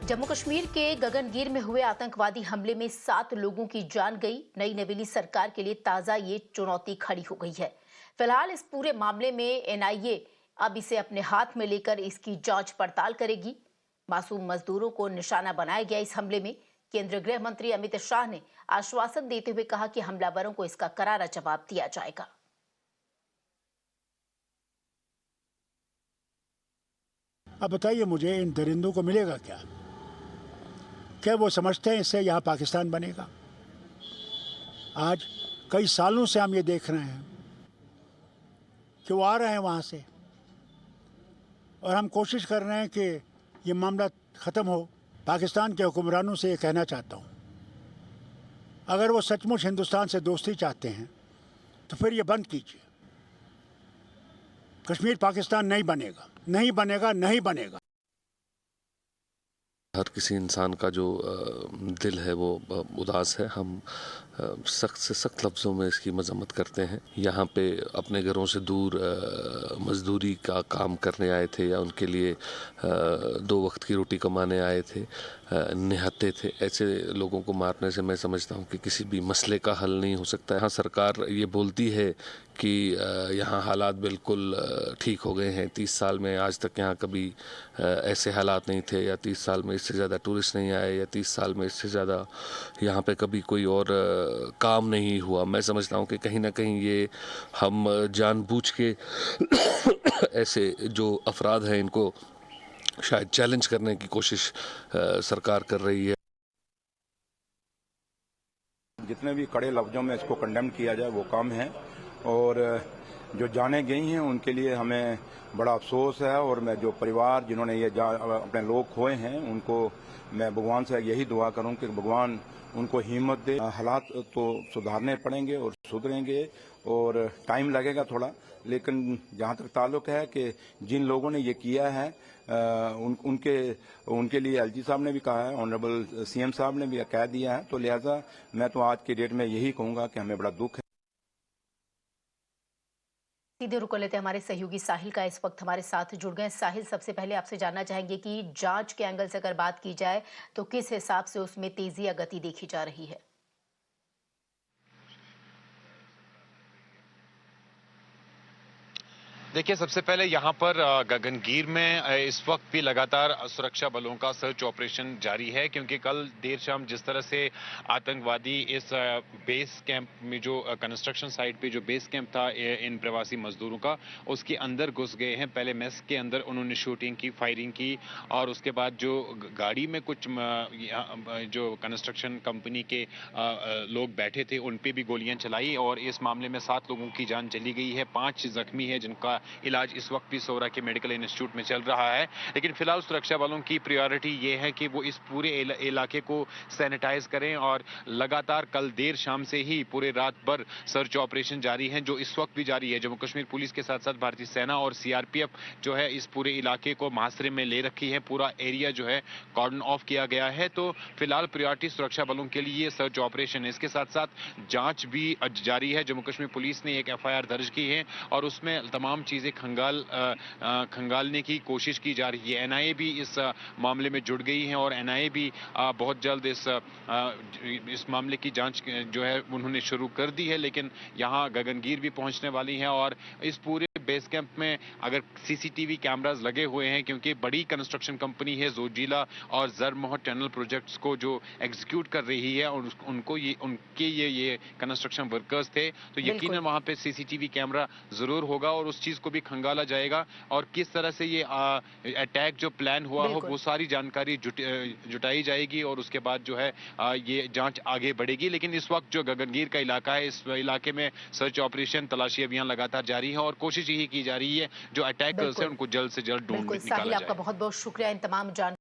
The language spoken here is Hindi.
जम्मू कश्मीर के गगनगीर में हुए आतंकवादी हमले में 7 लोगों की जान गई। नई नवेली सरकार के लिए ताजा ये चुनौती खड़ी हो गई है। फिलहाल इस पूरे मामले में एनआईए अब इसे अपने हाथ में लेकर इसकी जांच पड़ताल करेगी। मासूम मजदूरों को निशाना बनाया गया इस हमले में। केंद्रीय गृह मंत्री अमित शाह ने आश्वासन देते हुए कहा कि हमलावरों को इसका करारा जवाब दिया जाएगा। अब बताइए मुझे, इन दरिंदों को मिलेगा क्या? क्या वो समझते हैं इससे यहाँ पाकिस्तान बनेगा? आज कई सालों से हम ये देख रहे हैं कि वो आ रहे हैं वहाँ से, और हम कोशिश कर रहे हैं कि ये मामला ख़त्म हो। पाकिस्तान के हुक्मरानों से ये कहना चाहता हूँ, अगर वो सचमुच हिंदुस्तान से दोस्ती चाहते हैं तो फिर ये बंद कीजिए। कश्मीर पाकिस्तान नहीं बनेगा, नहीं बनेगा, नहीं बनेगा। हर किसी इंसान का जो दिल है वो उदास है। हम सख्त से सख्त लफ्ज़ों में इसकी मजम्मत करते हैं। यहाँ पे अपने घरों से दूर मजदूरी का काम करने आए थे या उनके लिए 2 वक्त की रोटी कमाने आए थे, निहत्ते थे, ऐसे लोगों को मारने से मैं समझता हूँ कि किसी भी मसले का हल नहीं हो सकता। यहाँ सरकार ये बोलती है कि यहाँ हालात बिल्कुल ठीक हो गए हैं। 30 साल में आज तक यहाँ कभी ऐसे हालात नहीं थे, या 30 साल में इससे ज़्यादा टूरिस्ट नहीं आए, या 30 साल में इससे ज़्यादा यहाँ पे कभी कोई और काम नहीं हुआ। मैं समझता हूँ कि कहीं ना कहीं ये हम जानबूझ के ऐसे जो अफराद हैं इनको शायद चैलेंज करने की कोशिश सरकार कर रही है। जितने भी कड़े लफ्जों में इसको कंडेम किया जाए वो कम है, और जो जाने गई हैं उनके लिए हमें बड़ा अफसोस है। और मैं जो परिवार जिन्होंने ये अपने लोग खोए हैं उनको मैं भगवान से यही दुआ करूं कि भगवान उनको हिम्मत दे। हालात तो सुधारने पड़ेंगे और सुधरेंगे, और टाइम लगेगा थोड़ा, लेकिन जहां तक ताल्लुक है कि जिन लोगों ने ये किया है उनके लिए एलजी साहब ने भी कहा है, ऑनरेबल सीएम साहब ने भी कह दिया है। तो लिहाजा मैं तो आज की डेट में यही कहूंगा कि हमें बड़ा दुख है। सीधे रुक लेते हैं हमारे सहयोगी साहिल का इस वक्त हमारे साथ जुड़ गए। साहिल, सबसे पहले आपसे जानना चाहेंगे कि जांच के एंगल से अगर बात की जाए तो किस हिसाब से उसमें तेजी या गति देखी जा रही है? देखिए, सबसे पहले यहाँ पर गगनगीर में इस वक्त भी लगातार सुरक्षा बलों का सर्च ऑपरेशन जारी है, क्योंकि कल देर शाम जिस तरह से आतंकवादी इस बेस कैंप में, जो कंस्ट्रक्शन साइट पे जो बेस कैंप था इन प्रवासी मजदूरों का, उसके अंदर घुस गए हैं। पहले मेस के अंदर उन्होंने शूटिंग की, फायरिंग की, और उसके बाद जो गाड़ी में कुछ जो कंस्ट्रक्शन कंपनी के लोग बैठे थे उन पे भी गोलियां चलाई, और इस मामले में 7 लोगों की जान चली गई है। 5 जख्मी है जिनका इलाज इस वक्त भी सोरा के मेडिकल इंस्टीट्यूट में चल रहा है। लेकिन फिलहाल सुरक्षा बलों की प्रायोरिटी ये है कि वो इस पूरे इलाके को सैनिटाइज करें, और लगातार कल देर शाम से ही पूरे रात भर सर्च ऑपरेशन जारी है, जो इस वक्त भी जारी है। जम्मू कश्मीर पुलिस के साथ साथ भारतीय सेना और सीआरपीएफ जो है इस पूरे इलाके को मुहासरे में ले रखी है। पूरा एरिया जो है कॉर्डन ऑफ किया गया है। तो फिलहाल प्रायोरिटी सुरक्षा बलों के लिए सर्च ऑपरेशन है। इसके साथ साथ जांच भी जारी है। जम्मू कश्मीर पुलिस ने एक एफआईआर दर्ज की है, और उसमें तमाम चीजें खंगालने की कोशिश की जा रही है। एनआईए भी इस मामले में जुड़ गई है, और एनआईए भी बहुत जल्द इस मामले की जांच जो है उन्होंने शुरू कर दी है। लेकिन यहाँ गगनगीर भी पहुंचने वाली है, और इस पूरे बेस कैंप में अगर सीसीटीवी कैमरास लगे हुए हैं, क्योंकि बड़ी कंस्ट्रक्शन कंपनी है जोजिला और जरमोहर टनल प्रोजेक्ट्स को जो एग्जीक्यूट कर रही है, और उनको ये कंस्ट्रक्शन वर्कर्स थे, तो यकीनन वहां पे सीसीटीवी कैमरा जरूर होगा, और उस चीज को भी खंगाला जाएगा। और किस तरह से ये अटैक जो प्लान हुआ हो वो सारी जानकारी जुटाई जाएगी, और उसके बाद जो है ये जांच आगे बढ़ेगी। लेकिन इस वक्त जो गगनगीर का इलाका है, इस इलाके में सर्च ऑपरेशन, तलाशी अभियान लगातार जारी है, और कोशिश यही की जा रही है जो अटैकर्स है उनको जल्द से जल्द ढूंढ निकाला जाए। आपका बहुत बहुत शुक्रिया इन तमाम